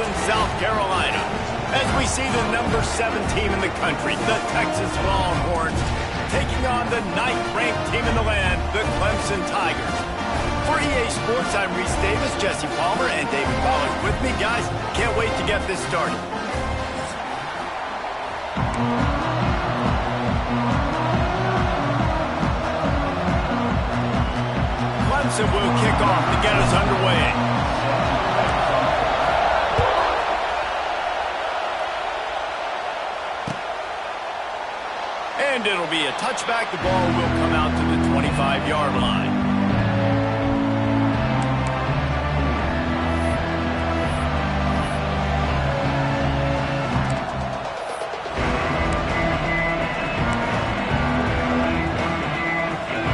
Clemson, South Carolina. As we see the number 7 team in the country, the Texas Longhorns, taking on the 9th-ranked team in the land, the Clemson Tigers. For EA Sports, I'm Reese Davis, Jesse Palmer, and David Pollack with me. Guys, can't wait to get this started. Clemson will kick off to get us underway. And it'll be a touchback. The ball will come out to the 25-yard line.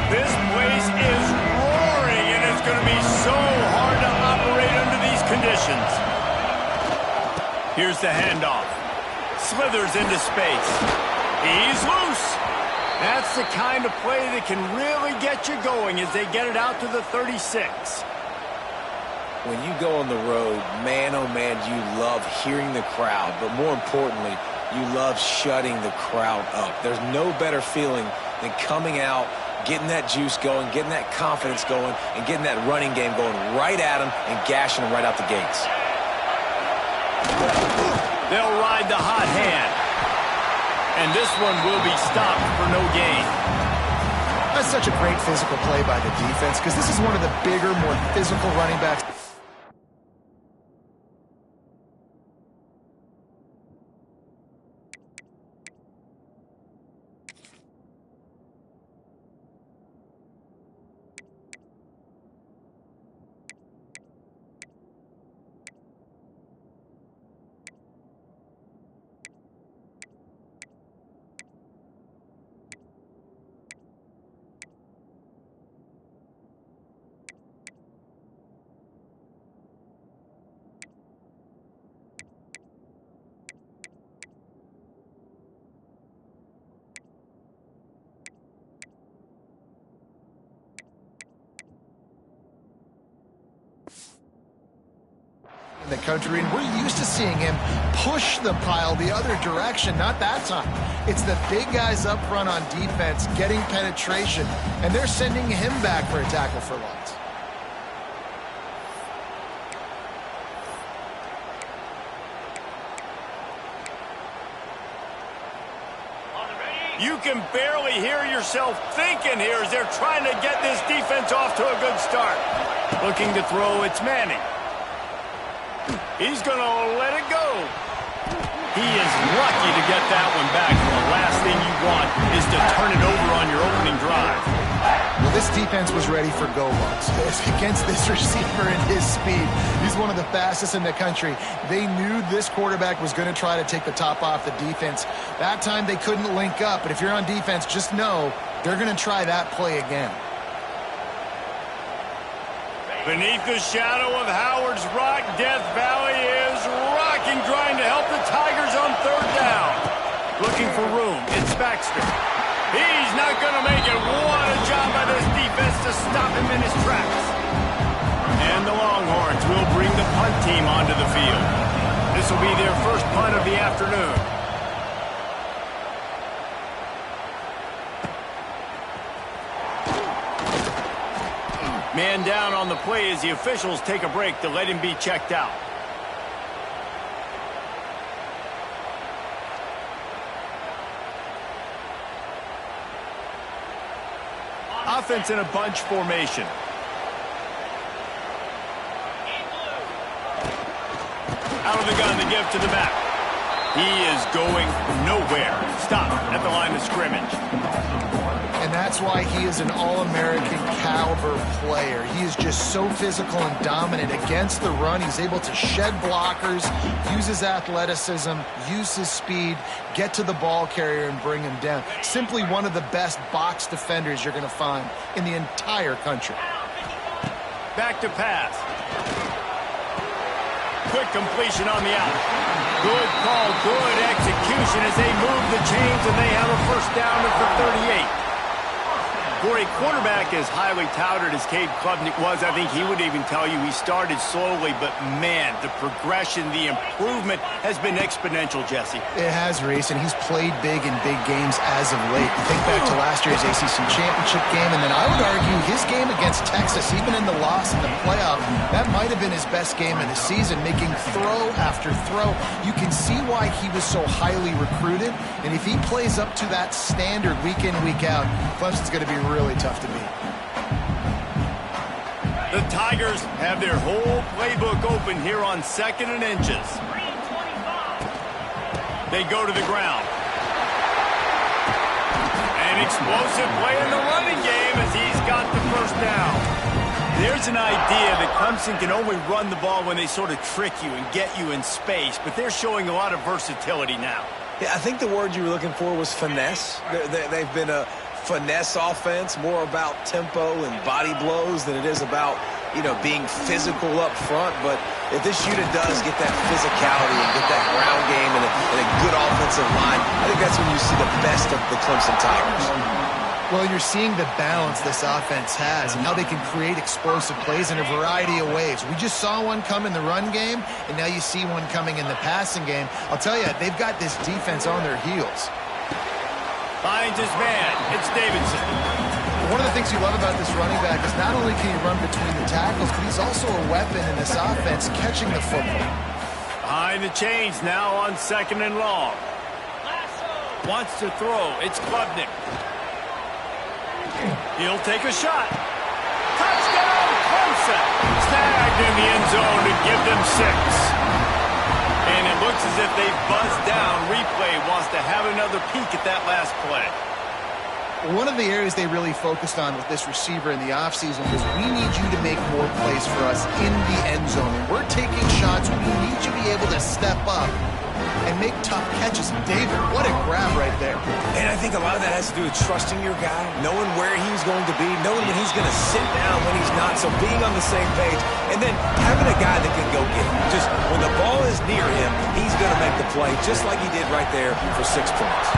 This place is roaring, and it's going to be so hard to operate under these conditions. Here's the handoff. Slithers into space. He's loose. That's the kind of play that can really get you going as they get it out to the 36. When you go on the road, man, oh man, you love hearing the crowd. But more importantly, you love shutting the crowd up. There's no better feeling than coming out, getting that juice going, getting that confidence going, and getting that running game going right at them and gashing them right out the gates. They'll ride the hot hand. And this one will be stopped for no gain. That's such a great physical play by the defense because this is one of the bigger, more physical running backs. The country, and we're used to seeing him push the pile the other direction. Not that time. It's the big guys up front on defense getting penetration, and they're sending him back for a tackle for loss. You can barely hear yourself thinking here as they're trying to get this defense off to a good start. Looking to throw, it's Manning. He's going to let it go. He is lucky to get that one back. The last thing you want is to turn it over on your opening drive. Well, this defense was ready for go balls. Against this receiver and his speed, he's one of the fastest in the country. They knew this quarterback was going to try to take the top off the defense. That time they couldn't link up, but if you're on defense, just know they're going to try that play again. Beneath the shadow of Howard's Rock, Death Valley is rocking, trying to help the Tigers on third down. Looking for room, it's Baxter. He's not going to make it. What a job by this defense to stop him in his tracks. And the Longhorns will bring the punt team onto the field. This will be their first punt of the afternoon. Man down on the play as the officials take a break to let him be checked out. Offense in a bunch formation. Out of the gun, the give to the back. He is going nowhere. Stop at the line of scrimmage. And that's why he is an all-American caliber player. He is just so physical and dominant against the run. He's able to shed blockers, use his athleticism, use his speed, get to the ball carrier and bring him down. Simply one of the best box defenders you're going to find in the entire country. Back to pass. Quick completion on the out. Good call, good execution as they move the chains and they have a first down at the 38. For a quarterback as highly touted as Cade Klubnik was, I think he would even tell you he started slowly, but man, the progression, the improvement has been exponential, Jesse. It has, Reese, and he's played big in big games as of late. You think back to last year's ACC championship game, and then I would argue his game against Texas, even in the loss in the playoff, that might have been his best game of the season, making throw after throw. You can see why he was so highly recruited, and if he plays up to that standard week in, week out, Clemson's going to be really tough to beat. The Tigers have their whole playbook open here on 2nd and inches. They go to the ground. An explosive play in the running game as he's got the first down. There's an idea that Clemson can only run the ball when they sort of trick you and get you in space, but they're showing a lot of versatility now. Yeah, I think the word you were looking for was finesse. They've been a finesse offense, more about tempo and body blows than it is about, being physical up front. But if this unit does get that physicality and get that ground game and a good offensive line, I think that's when you see the best of the Clemson Tigers. Well, you're seeing the balance this offense has and how they can create explosive plays in a variety of ways. We just saw one come in the run game, and now you see one coming in the passing game. I'll tell you, they've got this defense on their heels. Finds his man. It's Davidson. One of the things you love about this running back is not only can he run between the tackles, but he's also a weapon in this offense catching the football. Behind the chains now on 2nd and long. Wants to throw. It's Klubnik. He'll take a shot. Touchdown, Clemson. Snagged in the end zone to give them 6. And it looks as if they've buzzed down. Replay wants to have another peek at that last play. One of the areas they really focused on with this receiver in the offseason was we need you to make more plays for us in the end zone. When we're taking shots, we need you to be able to step up and make tough catches. David, what a grab right there. And I think a lot of that has to do with trusting your guy, knowing where he's going to be, knowing when he's going to sit down, when he's not, so being on the same page, and then having a guy that can go get it. Just when the ball is near him, he's going to make the play, just like he did right there for 6 points.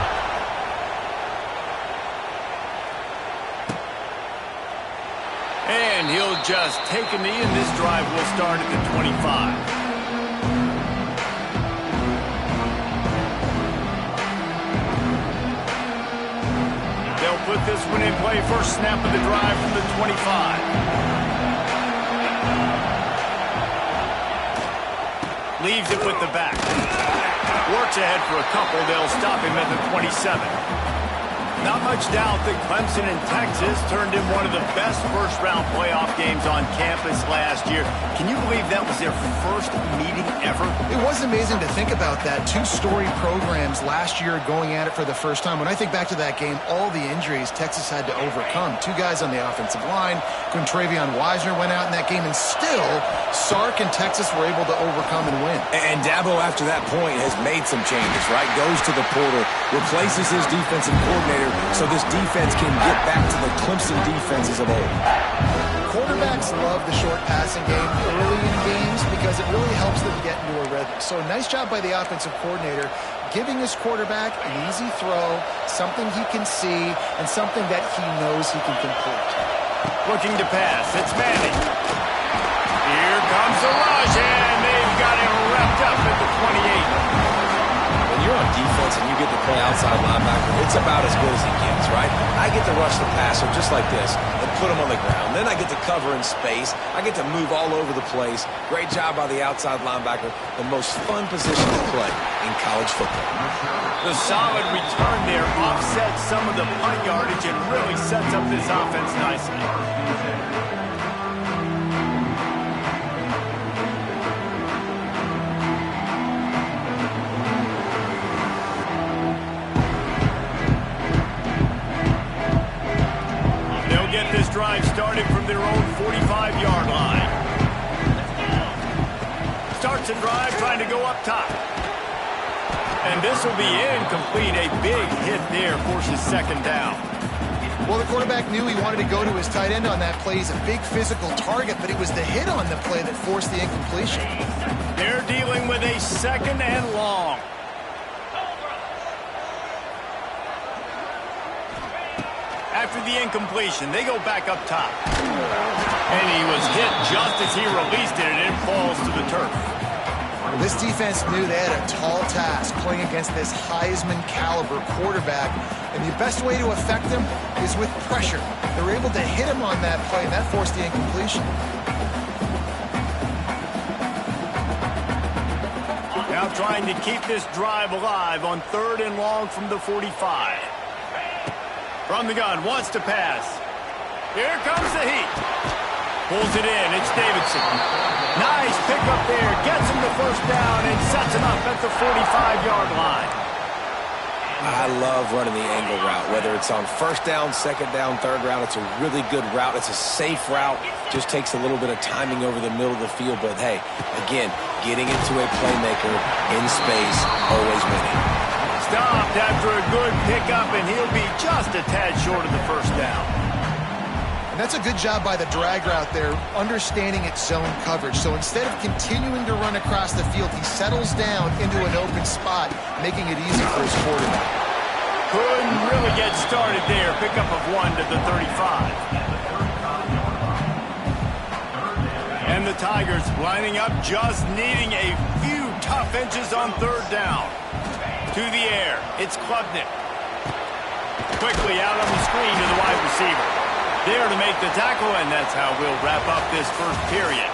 And he'll just take a knee, and this drive will start at the 25. They'll put this one in play. First snap of the drive from the 25. Leaves it with the back. Works ahead for a couple. They'll stop him at the 27. Not much doubt that Clemson and Texas turned in one of the best first-round playoff games on campus last year. Can you believe that was their first meeting ever? It was amazing to think about that. 2 storied programs last year going at it for the first time. When I think back to that game, all the injuries Texas had to overcome. 2 guys on the offensive line. Quintravion Wisener went out in that game, and still Sark and Texas were able to overcome and win. And Dabo, after that point, has made some changes, right? Goes to the portal, replaces his defensive coordinator, so this defense can get back to the Clemson defenses of old. Quarterbacks love the short passing game early in games because it really helps them get into a rhythm. So nice job by the offensive coordinator giving his quarterback an easy throw, something he can see, and something that he knows he can complete. Looking to pass. It's Manning. Here comes the rush, and they've got him wrapped up at the 28. You're on defense and you get to play outside linebacker, it's about as good as he gets, right? I get to rush the passer just like this and put him on the ground. Then I get to cover in space. I get to move all over the place. Great job by the outside linebacker. The most fun position to play in college football. The solid return there offsets some of the punt yardage and really sets up this offense nicely. This drive started from their own 45-yard line. Starts a drive trying to go up top. And this will be incomplete. A big hit there forces 2nd down. Well, the quarterback knew he wanted to go to his tight end on that play. He's a big physical target, but it was the hit on the play that forced the incompletion. They're dealing with a 2nd and long. After the incompletion, they go back up top. And he was hit just as he released it, and it falls to the turf. This defense knew they had a tall task playing against this Heisman-caliber quarterback, and the best way to affect him is with pressure. They were able to hit him on that play, and that forced the incompletion. Now trying to keep this drive alive on 3rd and long from the 45. From the gun, wants to pass. Here comes the heat. Pulls it in, it's Davidson. Nice pickup there, gets him the first down and sets him up at the 45-yard line. I love running the angle route, whether it's on 1st down, 2nd down, 3rd round. It's a really good route. It's a safe route. Just takes a little bit of timing over the middle of the field. But, hey, again, getting into a playmaker in space, always winning. Stopped after a good pickup, and he'll be just a tad short of the first down. And that's a good job by the drag route there, understanding its zone coverage. So instead of continuing to run across the field, he settles down into an open spot, making it easy for his quarterback. Couldn't really get started there. Pickup of 1 to the 35. And the Tigers lining up, just needing a few tough inches on 3rd down. To the air, it's Klubnik. Quickly out on the screen to the wide receiver. There to make the tackle, and that's how we'll wrap up this first period.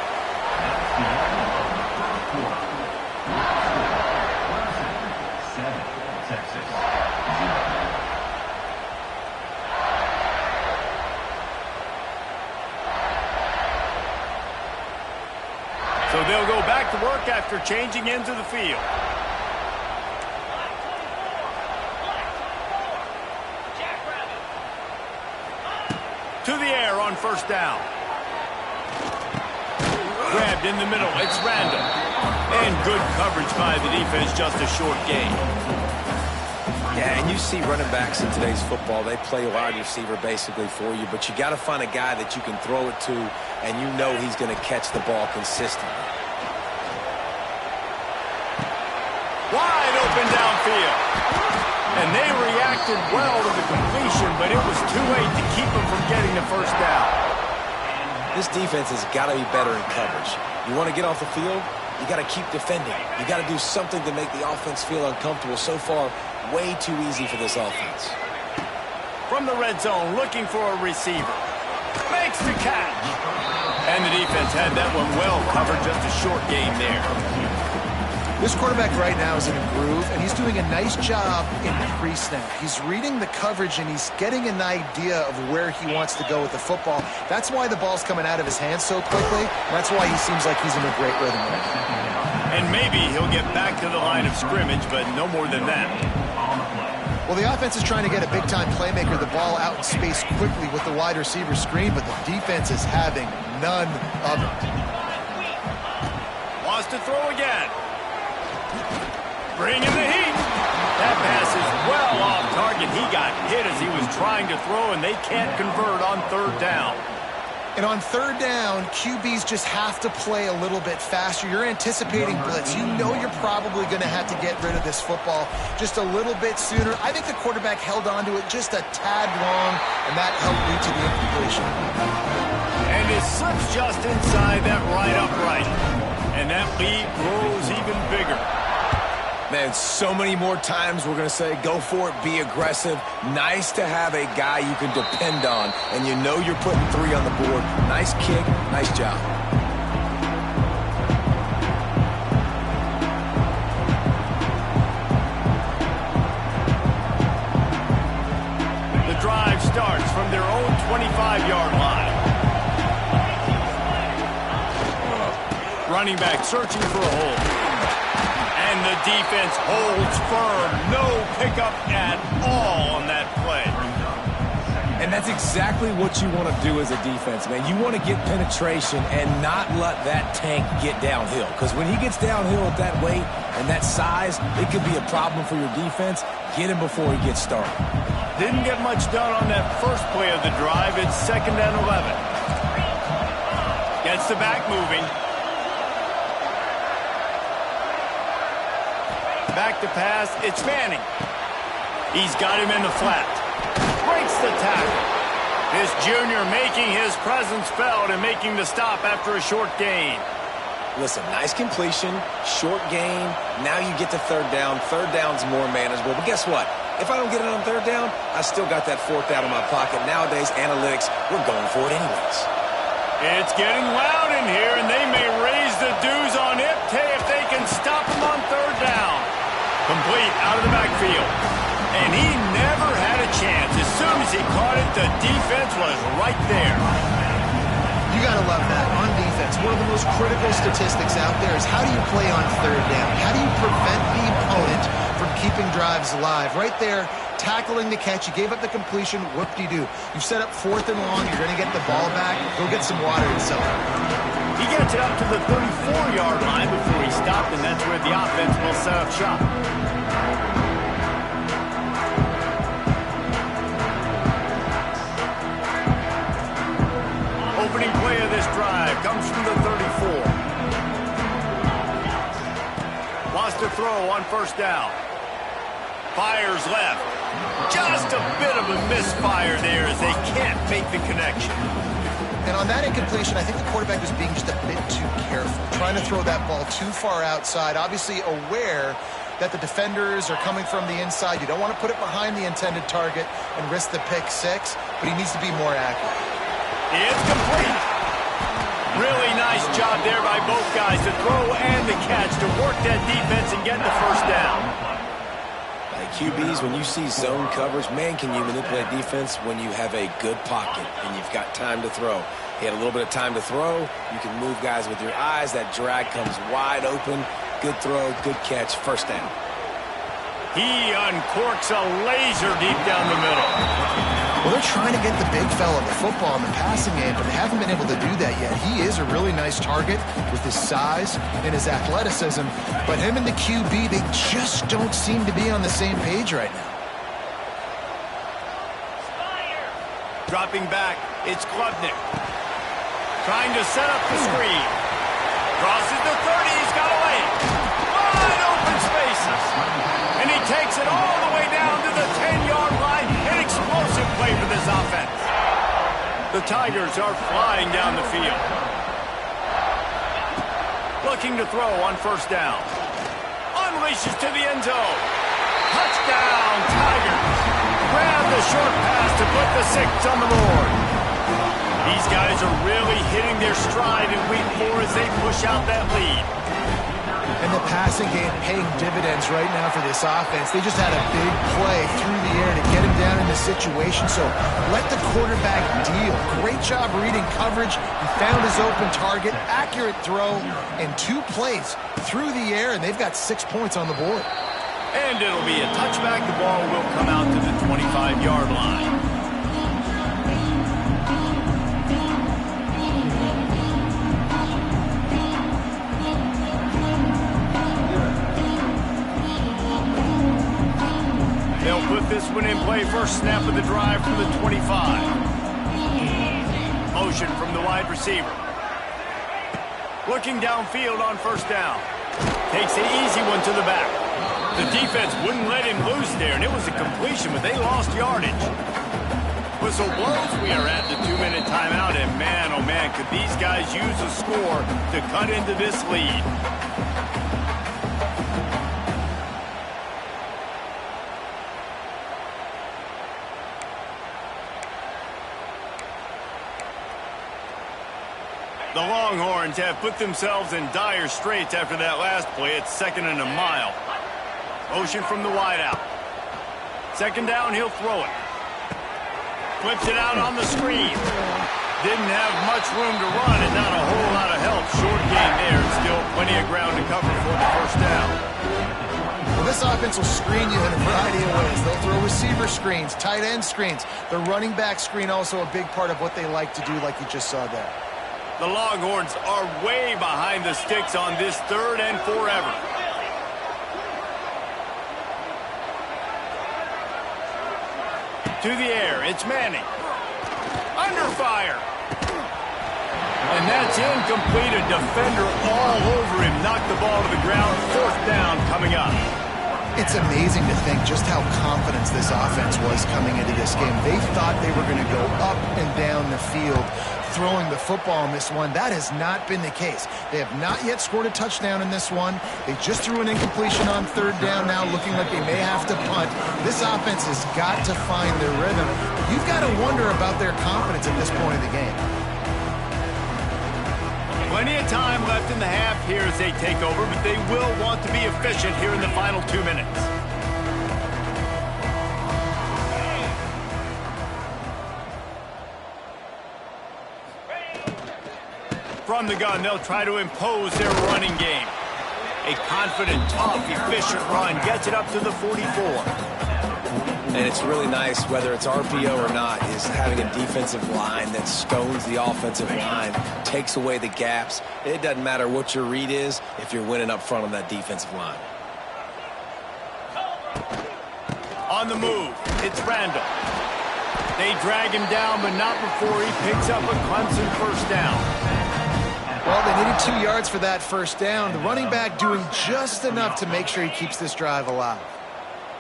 So they'll go back to work after changing into the field. To the air on 1st down. Grabbed in the middle, it's Randall. And good coverage by the defense, just a short gain. Yeah, and you see running backs in today's football, they play wide receiver basically for you, but you got to find a guy that you can throw it to, and you know he's going to catch the ball consistently. Wide open downfield. And they reacted well to the completion, but it was too late to keep them from getting the first down. This defense has got to be better in coverage. You want to get off the field, you got to keep defending. You got to do something to make the offense feel uncomfortable. So far, way too easy for this offense. From the red zone, looking for a receiver. Makes the catch. And the defense had that one well covered, just a short gain there. This quarterback right now is in a groove, and he's doing a nice job in pre-snap. He's reading the coverage, and he's getting an idea of where he wants to go with the football. That's why the ball's coming out of his hands so quickly. That's why he seems like he's in a great rhythm right now. And maybe he'll get back to the line of scrimmage, but no more than that. Well, the offense is trying to get a big-time playmaker the ball out in space quickly with the wide receiver screen, but the defense is having none of it. Wants to throw again. Bringing the heat. That pass is well off target. He got hit as he was trying to throw, and they can't convert on 3rd down. And on 3rd down, QBs just have to play a little bit faster. You're anticipating blitz. You know you're probably going to have to get rid of this football just a little bit sooner. I think the quarterback held on to it just a tad long, and that helped lead to the incompletion. And it slips just inside that right upright. And that lead grows even bigger. Man, so many more times we're going to say, go for it, be aggressive. Nice to have a guy you can depend on, and you know you're putting 3 on the board. Nice kick, nice job. The drive starts from their own 25-yard line. Running back searching for a hole. And the defense holds firm. No pickup at all on that play. And that's exactly what you want to do as a defense, man. You want to get penetration and not let that tank get downhill. Because when he gets downhill at that weight and that size, it could be a problem for your defense. Get him before he gets started. Didn't get much done on that first play of the drive. It's 2nd and 11. Gets the back moving. Back to pass, it's Manning. He's got him in the flat. Breaks the tackle. This junior making his presence felt and making the stop after a short gain. Listen, nice completion, short gain. Now you get to third down. Third down's more manageable. But guess what? If I don't get it on third down, I still got that fourth down in my pocket. Nowadays, analytics, we're going for it anyways. It's getting loud in here, and they may raise the dues on Ncaa if they can stop him on third down. Complete out of the backfield. And he never had a chance. As soon as he caught it, the defense was right there. You got to love that on defense. One of the most critical statistics out there is how do you play on third down? How do you prevent the opponent from keeping drives alive? Right there, tackling the catch. You gave up the completion. Whoop-de-doo. You've set up fourth and long. You're going to get the ball back. Go get some water and sell it. He gets it up to the 34-yard line before he stopped, and that's where the offense will set up shop. Opening play of this drive comes from the 34. Wants to throw on first down. Fires left. Just a bit of a misfire there as they can't make the connection. And on that incompletion, I think the quarterback was being just a bit too careful, trying to throw that ball too far outside, obviously aware that the defenders are coming from the inside. You don't want to put it behind the intended target and risk the pick six, but he needs to be more accurate. It's complete. Really nice job there by both guys to throw and the catch to work that defense and get the first down. Like QBs, when you see zone coverage, man, can you manipulate defense when you have a good pocket and you've got time to throw. He had a little bit of time to throw. You can move guys with your eyes. That drag comes wide open. Good throw, good catch, first down. He uncorks a laser deep down the middle. Well, they're trying to get the big fella the football in the passing game, but they haven't been able to do that yet. He is a really nice target with his size and his athleticism, but him and the QB, they just don't seem to be on the same page right now. Dropping back, it's Klubnik. Trying to set up the screen. Crosses the 30, he's got a lane. Wide open spaces. And he takes it all the way down to the 10-yard line. An explosive play for this offense. The Tigers are flying down the field. Looking to throw on first down. Unleashes to the end zone. Touchdown, Tigers. Grab the short pass to put the 6 on the board. These guys are really hitting their stride in week 4 as they push out that lead. And the passing game paying dividends right now for this offense. They just had a big play through the air to get him down in the situation. So let the quarterback deal. Great job reading coverage. He found his open target, accurate throw, and 2 plays through the air, and they've got 6 points on the board. And it'll be a touchback. The ball will come out to the 25-yard line. They'll put this one in play. First snap of the drive from the 25. Motion from the wide receiver. Looking downfield on first down. Takes the easy one to the back. The defense wouldn't let him loose there, and it was a completion, but they lost yardage. Whistle blows. We are at the 2-minute timeout, and man, oh man, could these guys use a score to cut into this lead. The Longhorns have put themselves in dire straits after that last play. It's 2nd and a mile. Motion from the wideout. 2nd down, he'll throw it. Flips it out on the screen. Didn't have much room to run and not a whole lot of help. Short gain there. Still plenty of ground to cover for the first down. Well, this offense will screen you in a variety of ways. They'll throw receiver screens, tight end screens. The running back screen also a big part of what they like to do, like you just saw there. The Longhorns are way behind the sticks on this 3rd and forever. To the air, it's Manning. Under fire. And that's incomplete. A defender all over him. Knocked the ball to the ground. 4th down coming up. It's amazing to think just how confident this offense was coming into this game. They thought they were going to go up and down the field throwing the football in this one. That has not been the case. They have not yet scored a touchdown in this one. They just threw an incompletion on third down now, looking like they may have to punt. This offense has got to find their rhythm. You've got to wonder about their confidence at this point of the game. Plenty of time left in the half here as they take over, but they will want to be efficient here in the final 2 minutes. From the gun, they'll try to impose their running game. A confident, tough, efficient run gets it up to the 44. And it's really nice, whether it's RPO or not, is having a defensive line that stones the offensive line, takes away the gaps. It doesn't matter what your read is if you're winning up front on that defensive line. On the move, it's Randall. They drag him down, but not before he picks up a Clemson first down. Well, they needed 2 yards for that first down. The running back doing just enough to make sure he keeps this drive alive.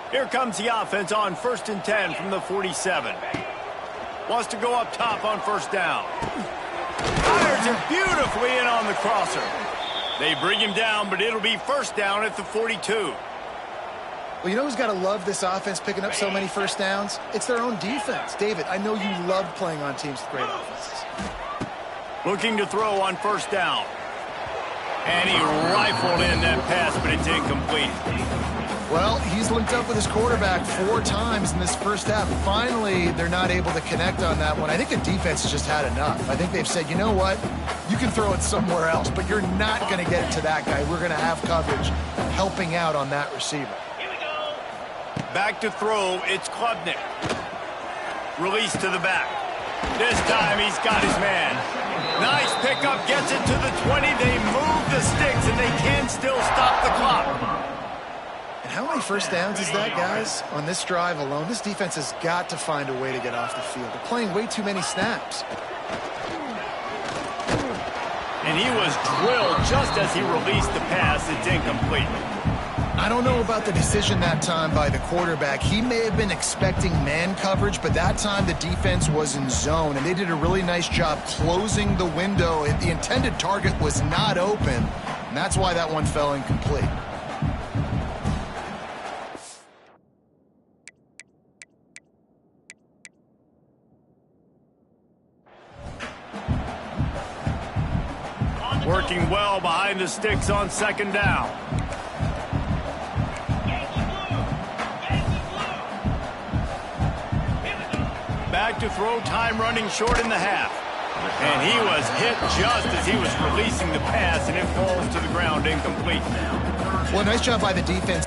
Here comes the offense on 1st and 10 from the 47. Wants to go up top on first down. Fires it beautifully in on the crosser. They bring him down, but it'll be first down at the 42. Well, you know who's got to love this offense picking up so many first downs? It's their own defense. David, I know you love playing on teams with great offenses. Looking to throw on first down. And he rifled in that pass, but it's incomplete. Well, he's linked up with his quarterback 4 times in this first half. Finally, they're not able to connect on that one. I think the defense has just had enough. I think they've said, you know what? You can throw it somewhere else, but you're not going to get it to that guy. We're going to have coverage helping out on that receiver. Back to throw, it's Klubnik. Release to the back. This time he's got his man. Nice pickup, gets it to the 20. They move the sticks, and they can still stop the clock. And how many first downs is that, guys? On this drive alone, this defense has got to find a way to get off the field. They're playing way too many snaps. And he was drilled just as he released the pass. It's incomplete. I don't know about the decision that time by the quarterback. He may have been expecting man coverage, but that time the defense was in zone, and they did a really nice job closing the window. The intended target was not open, and that's why that one fell incomplete. Working well behind the sticks on second down. Back to throw, time running short in the half. And he was hit just as he was releasing the pass, and it falls to the ground incomplete. Well, nice job by the defense.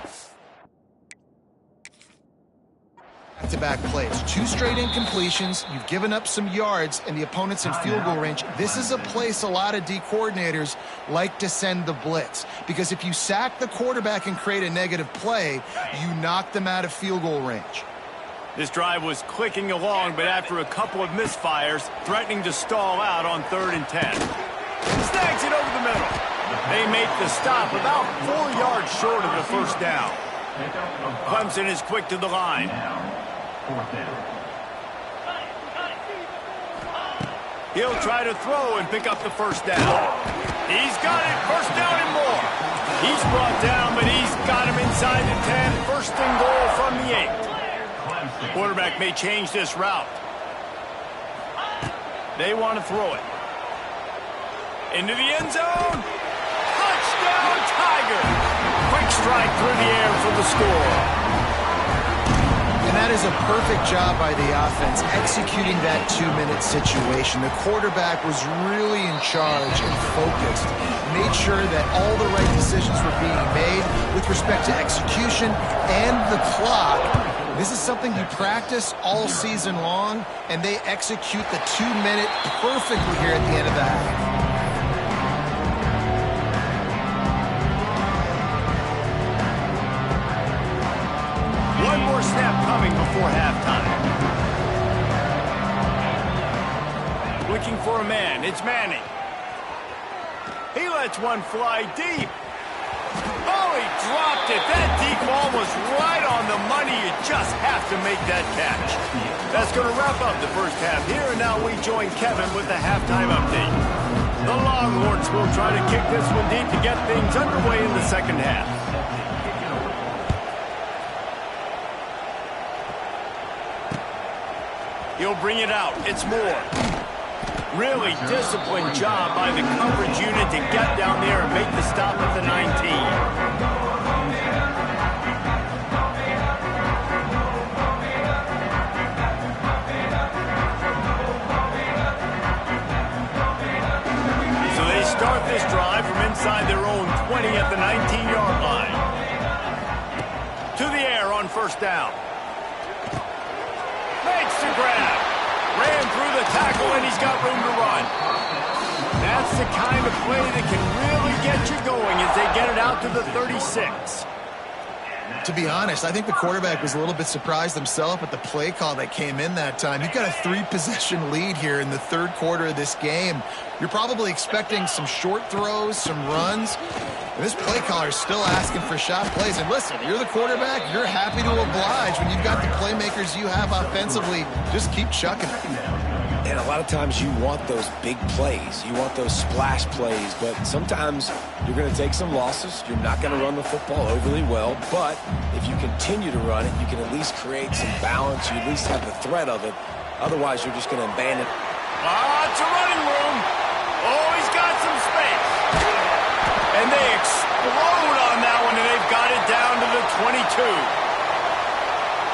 Back-to-back plays. 2 straight incompletions. You've given up some yards, and the opponent's in field goal range. This is a place a lot of D coordinators like to send the blitz, because if you sack the quarterback and create a negative play, you knock them out of field goal range. This drive was clicking along, but after a couple of misfires, threatening to stall out on 3rd and 10. Snags it over the middle. They make the stop about 4 yards short of the first down. Clemson is quick to the line. He'll try to throw and pick up the first down. He's got it, first down and more. He's brought down, but he's got him inside the 10. First and goal from the 8. Quarterback may change this route. They want to throw it. Into the end zone. Touchdown, Tiger. Quick strike through the air for the score. And that is a perfect job by the offense, executing that 2-minute situation. The quarterback was really in charge and focused, made sure that all the right decisions were being made with respect to execution and the clock. This is something you practice all season long, and they execute the 2-minute perfectly here at the end of the half. One more snap coming before halftime. Looking for a man. It's Manning. He lets one fly deep. Oh, he dropped it. That deep ball was right on the money. You just have to make that catch. That's going to wrap up the first half here, and now we join Kevin with the halftime update. The Longhorns will try to kick this one deep to get things underway in the second half. He'll bring it out. It's Moore. Really disciplined job by the coverage unit to get down there and make the stop at the 19. So they start this drive from inside their own 20 at the 19-yard line. To the air on first down. Makes the grab. Ran through the tackle, and he's got room to run. That's the kind of play that can really get you going as they get it out to the 36. To be honest, I think the quarterback was a little bit surprised himself at the play call that came in that time. You've got a 3-possession lead here in the third quarter of this game. You're probably expecting some short throws, some runs. And this play caller is still asking for shot plays. And listen, you're the quarterback. You're happy to oblige. When you've got the playmakers you have offensively, just keep chucking it. And a lot of times you want those big plays. You want those splash plays. But sometimes you're going to take some losses. You're not going to run the football overly well. But if you continue to run it, you can at least create some balance. You at least have the threat of it. Otherwise, you're just going to abandon. It's a running room. Oh, he's got some space. And they explode on that one, and they've got it down to the 22.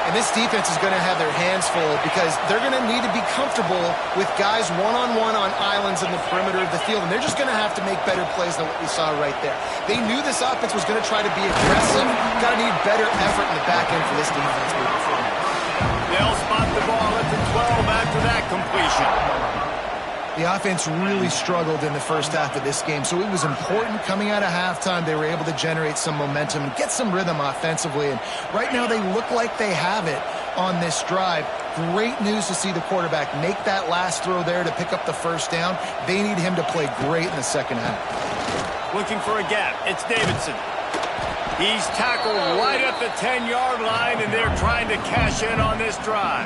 And this defense is going to have their hands full because they're going to need to be comfortable with guys one-on-one on islands in the perimeter of the field. And they're just going to have to make better plays than what we saw right there. They knew this offense was going to try to be aggressive. Got to need better effort in the back end for this defense moving forward. They'll spot the ball at the 12 after that completion. The offense really struggled in the first half of this game, so it was important coming out of halftime they were able to generate some momentum and get some rhythm offensively. And right now they look like they have it on this drive. Great news to see the quarterback make that last throw there to pick up the first down. They need him to play great in the second half. Looking for a gap. It's Davidson. He's tackled right at the 10-yard line, and they're trying to cash in on this drive.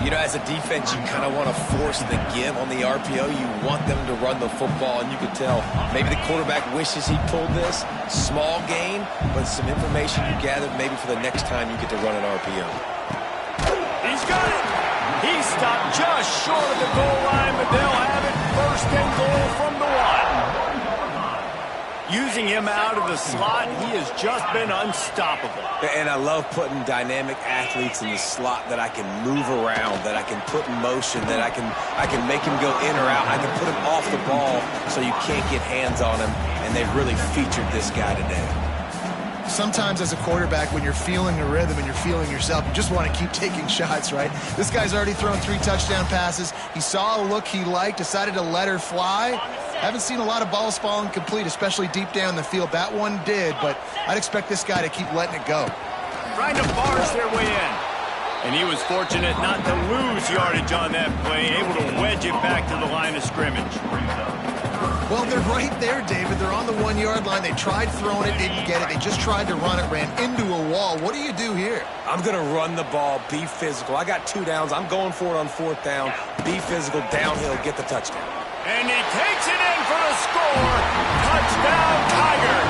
You know, as a defense, you kind of want to force the give on the RPO. You want them to run the football, and you can tell maybe the quarterback wishes he pulled this. Small gain, but some information you gathered maybe for the next time you get to run an RPO. He's got it. He stopped just short of the goal line, but they'll have it first and goal from the 1. Using him out of the slot, he has just been unstoppable. And I love putting dynamic athletes in the slot that I can move around, that I can put in motion, that I can make him go in or out. I can put him off the ball so you can't get hands on him, and they've really featured this guy today. Sometimes as a quarterback, when you're feeling the rhythm and you're feeling yourself, you just want to keep taking shots, right? This guy's already thrown 3 touchdown passes. He saw a look he liked, decided to let her fly. Haven't seen a lot of balls falling complete, especially deep down the field. That one did, but I'd expect this guy to keep letting it go. Trying to barge their way in. And he was fortunate not to lose yardage on that play, able to wedge it back to the line of scrimmage. Well, they're right there, David. They're on the 1-yard line. They tried throwing it, didn't get it. They just tried to run it, ran into a wall. What do you do here? I'm going to run the ball, be physical. I got 2 downs. I'm going for it on 4th down. Be physical, downhill, get the touchdown. And he takes it in for the score. Touchdown, Tiger.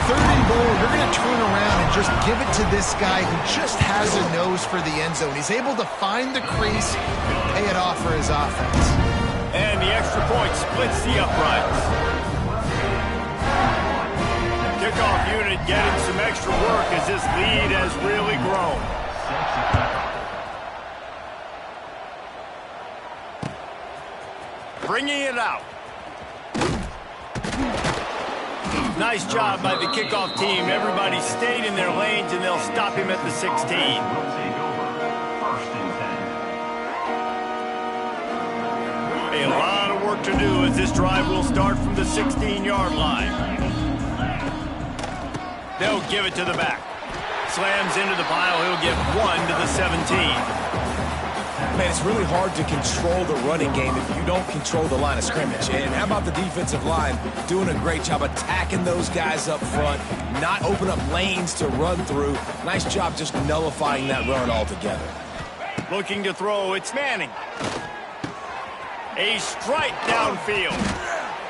3rd and goal, you're going to turn around and just give it to this guy who just has a nose for the end zone. He's able to find the crease and pay it off for his offense. And the extra point splits the uprights. Kickoff unit getting some extra work as this lead has really grown. Bringing it out. Nice job by the kickoff team. Everybody stayed in their lanes, and they'll stop him at the 16. A lot of work to do as this drive will start from the 16-yard line. They'll give it to the back. Slams into the pile. He'll get 1 to the 17. Man, it's really hard to control the running game if you don't control the line of scrimmage. And how about the defensive line doing a great job attacking those guys up front, not open up lanes to run through. Nice job just nullifying that run altogether. Looking to throw, it's Manning. A strike downfield.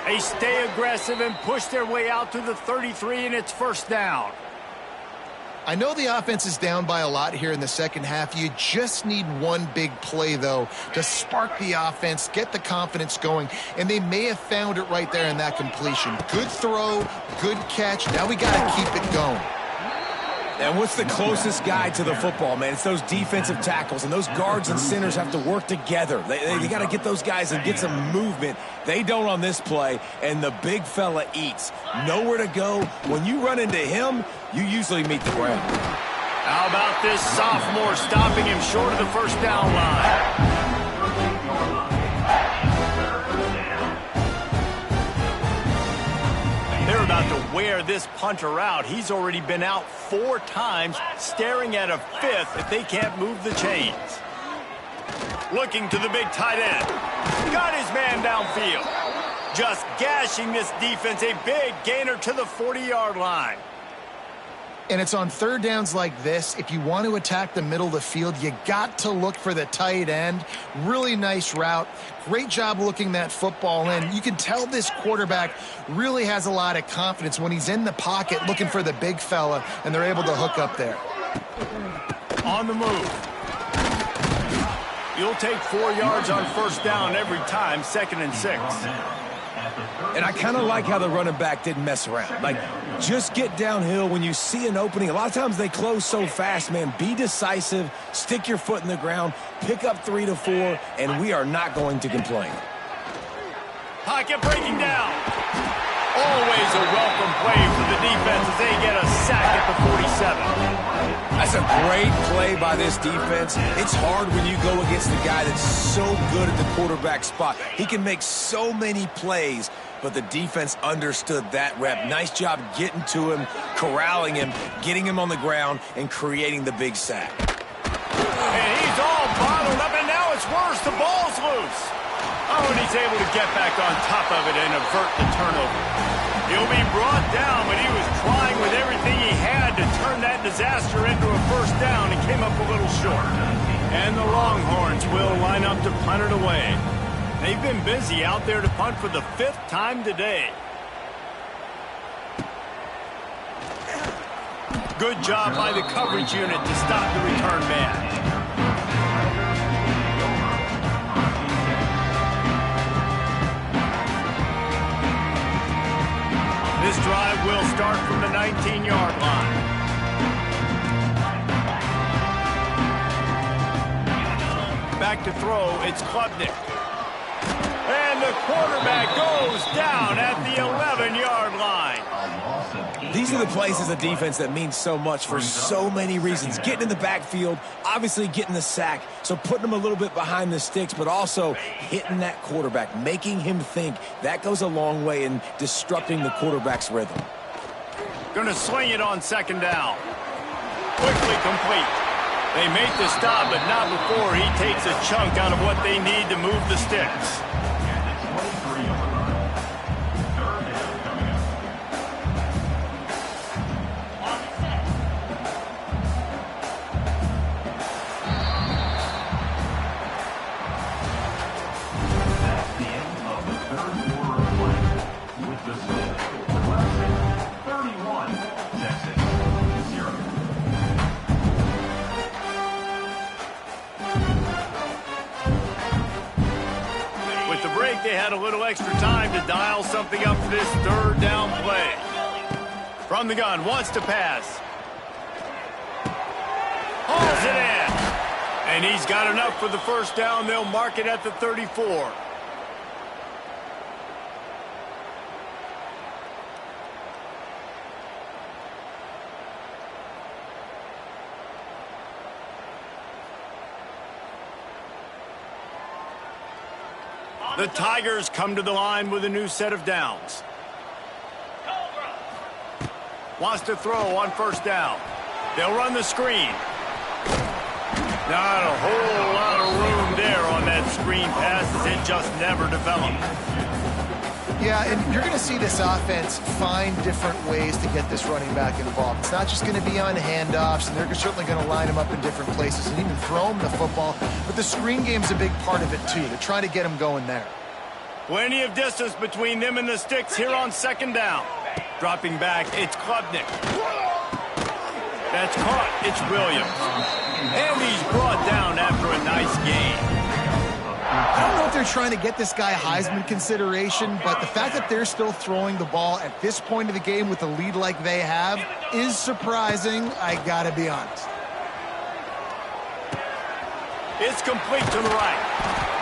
They stay aggressive and push their way out to the 33, and it's first down. I know the offense is down by a lot here in the second half. You just need one big play, though, to spark the offense, get the confidence going, and they may have found it right there in that completion. Good throw, good catch. Now we got to keep it going. And what's the closest guy to the football, man? It's those defensive tackles, and those guards and centers have to work together. They got to get those guys and get some movement. They don't on this play, and the big fella eats. Nowhere to go. When you run into him, you usually meet the ground. How about this sophomore stopping him short of the first down line? They're about to wear this punter out. He's already been out 4 times, staring at a 5th if they can't move the chains. Looking to the big tight end. Got his man downfield. Just gashing this defense. A big gainer to the 40-yard line. And it's on third downs like this. If you want to attack the middle of the field, you got to look for the tight end. Really nice route. Great job looking that football in. You can tell this quarterback really has a lot of confidence when he's in the pocket looking for the big fella, and they're able to hook up there. On the move. You'll take 4 yards on first down every time, 2nd and 6. And I kind of like how the running back didn't mess around. Like, just get downhill when you see an opening. A lot of times they close so fast, man. Be decisive, stick your foot in the ground, pick up 3 to 4, and we are not going to complain. Pocket breaking down. Always a welcome play for the defense as they get a sack at the 47. That's a great play by this defense. It's hard when you go against the guy that's so good at the quarterback spot. He can make so many plays, but the defense understood that rep. Nice job getting to him, corralling him, getting him on the ground, and creating the big sack. And he's all bottled up, and now it's worse. The ball's loose. Oh, and he's able to get back on top of it and avert the turnover. He'll be brought down, but he was trying with everything he had to turn that disaster into a first down and came up a little short. And the Longhorns will line up to punt it away. They've been busy out there to punt for the 5th time today. Good job by the coverage unit to stop the return man. This drive will start from the 19-yard line. Back to throw, it's Klubnik. And the quarterback goes down at the 11-yard line. These are the plays as a defense that mean so much for so many reasons. Getting in the backfield, obviously getting the sack, so putting them a little bit behind the sticks, but also hitting that quarterback, making him think. That goes a long way in disrupting the quarterback's rhythm. Going to swing it on 2nd down. Quickly complete. They make the stop, but not before he takes a chunk out of what they need to move the sticks. They had a little extra time to dial something up for this 3rd down play. From the gun, wants to pass. Hauls it in. And he's got enough for the first down. They'll mark it at the 34. The Tigers come to the line with a new set of downs. Wants to throw on first down. They'll run the screen. Not a whole lot of room there on that screen pass as it just never developed. Yeah, and you're going to see this offense find different ways to get this running back involved. It's not just going to be on handoffs, and they're certainly going to line him up in different places and even throw him the football. But the screen game's a big part of it, too. They're trying to get him going there. Plenty of distance between them and the sticks here on second down. Dropping back, it's Klubnik. That's caught. It's Williams. And he's brought down after a nice gain. I don't know if they're trying to get this guy Heisman consideration, but the fact that they're still throwing the ball at this point of the game with a lead like they have is surprising, I gotta be honest. It's complete to the right.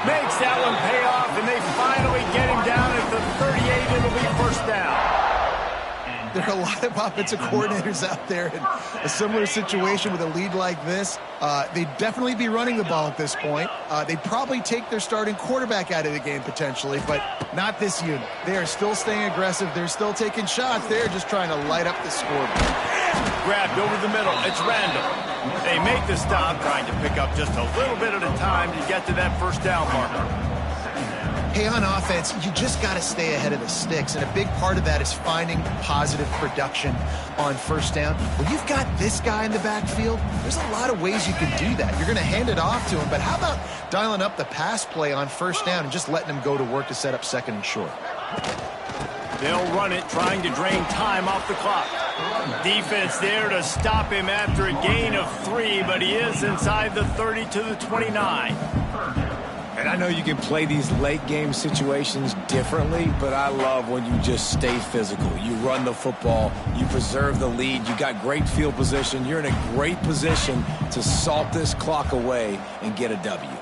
Makes that one pay off, and they finally get him down at the 38. It'll be first down. There are a lot of offensive coordinators out there in a similar situation with a lead like this. They'd definitely be running the ball at this point. They'd probably take their starting quarterback out of the game potentially, but not this unit. They are still staying aggressive. They're still taking shots. They're just trying to light up the scoreboard. Grabbed over the middle. It's Randall. They make the stop, trying to pick up just a little bit at a time to get to that first down marker. Hey, on offense, you just got to stay ahead of the sticks, and a big part of that is finding positive production on first down. When you've got this guy in the backfield, there's a lot of ways you can do that. You're going to hand it off to him, but how about dialing up the pass play on first down and just letting him go to work to set up second and short? They'll run it, trying to drain time off the clock. Defense there to stop him after a gain of 3, but he is inside the 30 to the 29. And I know you can play these late-game situations differently, but I love when you just stay physical. You run the football, you preserve the lead, you got great field position, you're in a great position to salt this clock away and get a W.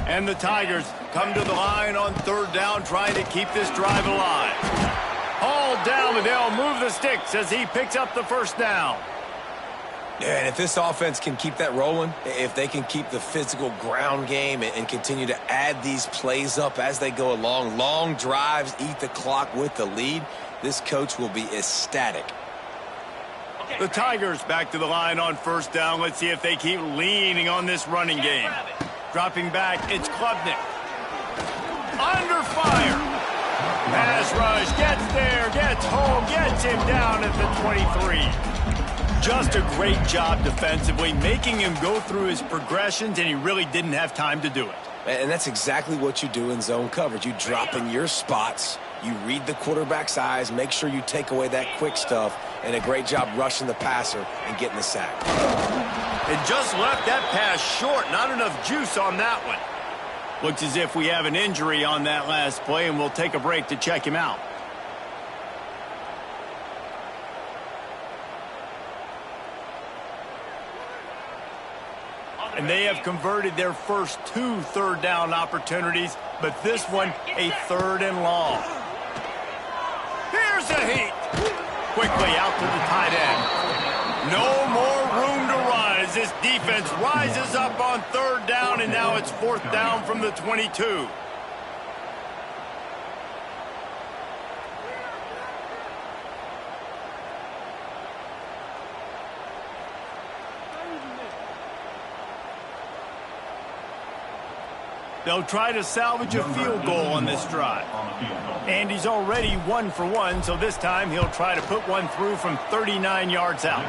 And the Tigers come to the line on third down, trying to keep this drive alive. Hauled down, and they'll move the sticks as he picks up the first down. Yeah, and if this offense can keep that rolling, if they can keep the physical ground game and continue to add these plays up as they go along, long drives, eat the clock with the lead, this coach will be ecstatic. The Tigers back to the line on first down. Let's see if they keep leaning on this running game. Dropping back, it's Klubnik. Under fire. Pass rush, gets there, gets home, gets him down at the 23. Just a great job defensively, making him go through his progressions, and he really didn't have time to do it. And that's exactly what you do in zone coverage. You drop in your spots, you read the quarterback's eyes, make sure you take away that quick stuff, and a great job rushing the passer and getting the sack. And just left that pass short. Not enough juice on that one. Looks as if we have an injury on that last play, and we'll take a break to check him out. And they have converted their first 2 third down opportunities, but this one a 3rd and long. Here's a heat. Quickly out to the tight end. No more room to run as this defense rises up on third down, and now it's 4th down from the 22. They'll try to salvage a field goal on this drive. And he's already 1 for 1, so this time he'll try to put one through from 39 yards out.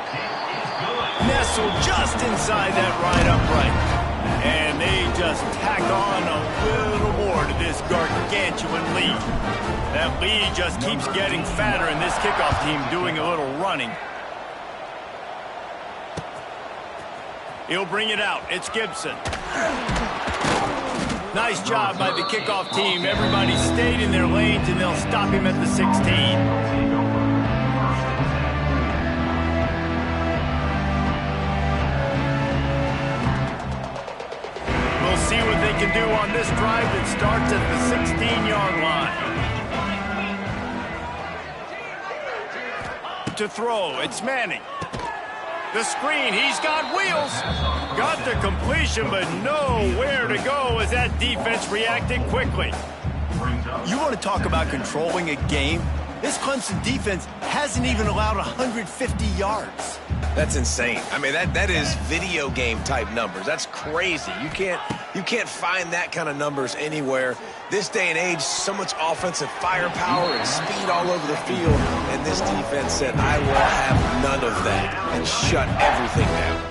Nestled just inside that right upright. And they just tack on a little more to this gargantuan lead. That lead just keeps getting fatter, and this kickoff team doing a little running. He'll bring it out. It's Gibson. Nice job by the kickoff team. Everybody stayed in their lanes, and they'll stop him at the 16. We'll see what they can do on this drive that starts at the 16-yard line. To throw, it's Manning. The screen, he's got wheels. Got the completion, but nowhere to go as that defense reacted quickly. You want to talk about controlling a game? This Clemson defense hasn't even allowed 150 yards. That's insane. I mean, that is video game type numbers. That's crazy. You can't find that kind of numbers anywhere. This day and age, so much offensive firepower and speed all over the field, and this defense said, I will have none of that, and shut everything down.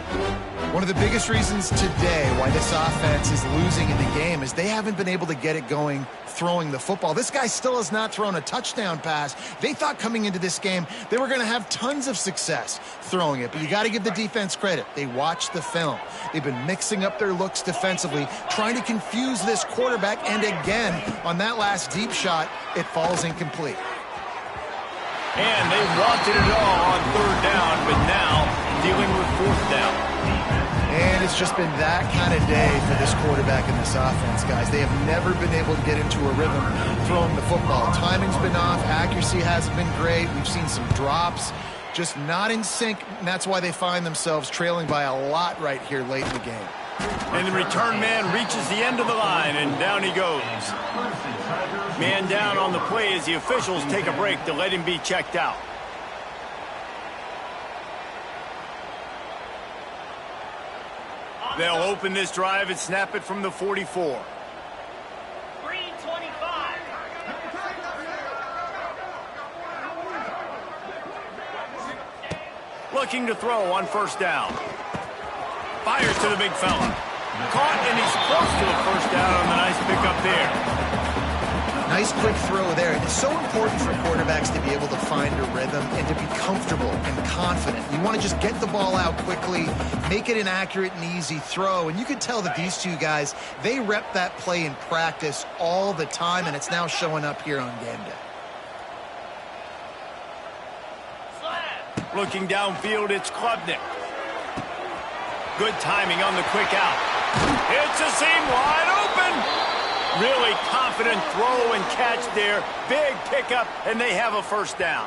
One of the biggest reasons today why this offense is losing in the game is they haven't been able to get it going throwing the football. This guy still has not thrown a touchdown pass. They thought coming into this game they were going to have tons of success throwing it, but you got to give the defense credit. They watched the film. They've been mixing up their looks defensively, trying to confuse this quarterback, and again, on that last deep shot, it falls incomplete. And they wanted it all on third down, but now dealing with fourth down. And it's just been that kind of day for this quarterback and this offense, guys. They have never been able to get into a rhythm throwing the football. Timing's been off. Accuracy hasn't been great. We've seen some drops, just not in sync, and that's why they find themselves trailing by a lot right here late in the game. And the return man reaches the end of the line, and down he goes. Man down on the play as the officials take a break to let him be checked out. They'll open this drive and snap it from the 44. Green 25. Looking to throw on first down. Fires to the big fella. Caught, and he's close to a first down on the nice pickup there. Nice quick throw there. And it's so important for quarterbacks to be able to find a rhythm and to be comfortable and confident. You want to just get the ball out quickly, make it an accurate and easy throw. And you can tell that these two guys, they rep that play in practice all the time, and it's now showing up here on game day. Looking downfield, it's Klubnik. Good timing on the quick out. It's a seam wide open. Really confident throw and catch there. Big pickup, and they have a first down.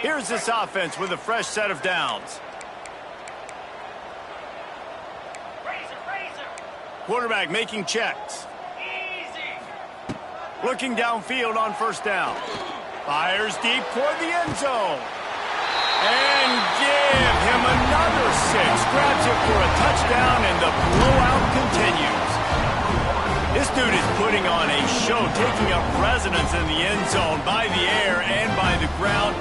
Here's this offense with a fresh set of downs. Quarterback making checks. Looking downfield on first down. Fires deep toward the end zone. And give him another 6. Grabs it for a touchdown, and the blowout continues. This dude is putting on a show, taking up residence in the end zone by the air and by the ground,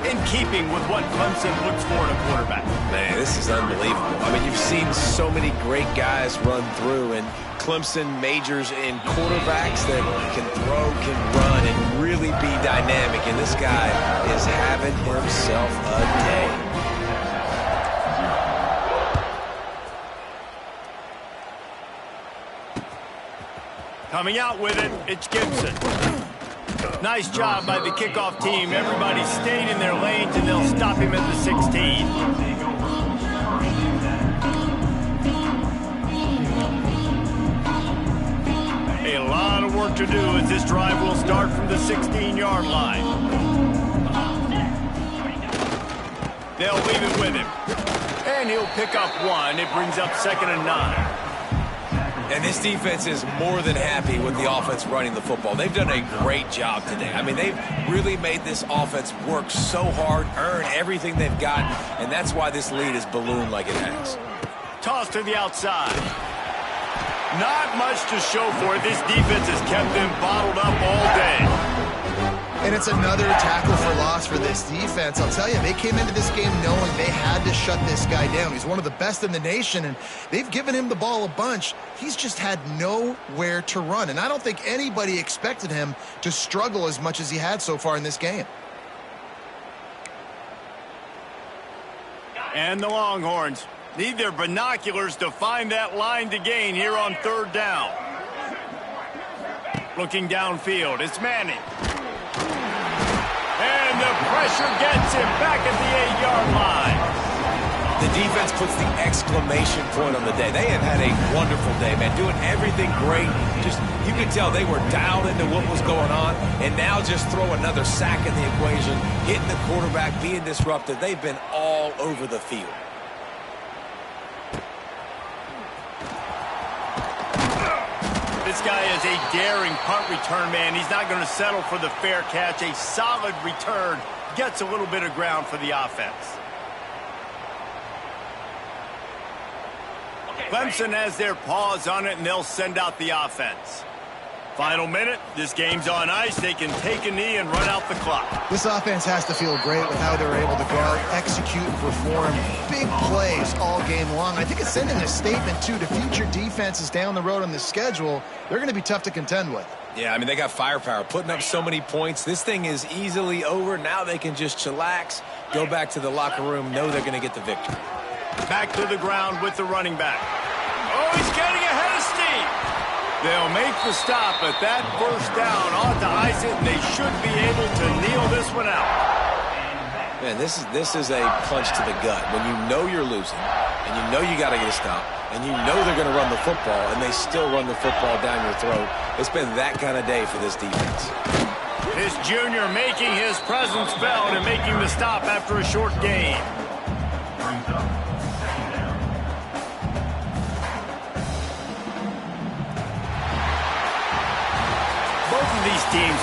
in keeping with what Clemson looks for in a quarterback. Man, this is unbelievable. I mean, you've seen so many great guys run through, and Clemson majors in quarterbacks that can throw, can run, and really be dynamic. And this guy is having himself a day. Coming out with it, it's Gibson. Nice job by the kickoff team. Everybody stayed in their lanes, and they'll stop him at the 16. A lot of work to do as this drive will start from the 16-yard line. They'll leave it with him. And he'll pick up one. It brings up 2nd and 9. And this defense is more than happy with the offense running the football. They've done a great job today. I mean, they've really made this offense work so hard, earn everything they've got, and that's why this lead is ballooned like it has. Toss to the outside. Not much to show for it. This defense has kept them bottled up all day. And it's another tackle for loss for this defense. I'll tell you, they came into this game knowing they had to shut this guy down. He's one of the best in the nation, and they've given him the ball a bunch. He's just had nowhere to run, and I don't think anybody expected him to struggle as much as he had so far in this game. And the Longhorns need their binoculars to find that line to gain here on third down. Looking downfield, it's Manning. And the pressure gets him back at the 8-yard line. The defense puts the exclamation point on the day. They have had a wonderful day, man, doing everything great. Just, you could tell they were dialed into what was going on, and now just throw another sack in the equation, hitting the quarterback, being disruptive. They've been all over the field. This guy is a daring punt return man. He's not going to settle for the fair catch. A solid return gets a little bit of ground for the offense. Clemson has their paws on it, and they'll send out the offense. Final minute. This game's on ice. They can take a knee and run out the clock. This offense has to feel great with how they're able to guard, execute, and perform big plays all game long. I think it's sending a statement, too, to future defenses down the road on the schedule. They're going to be tough to contend with. Yeah, I mean, they got firepower, putting up so many points. This thing is easily over. Now they can just chillax, go back to the locker room, know they're going to get the victory. Back to the ground with the running back. Oh, he's getting ahead of steam. They'll make the stop, but that first down ought to ice it, and they should be able to kneel this one out. Man, this is a punch to the gut. When you know you're losing, and you know you got to get a stop, and you know they're going to run the football, and they still run the football down your throat. It's been that kind of day for this defense. This junior making his presence felt and making the stop after a short gain. Both of these teams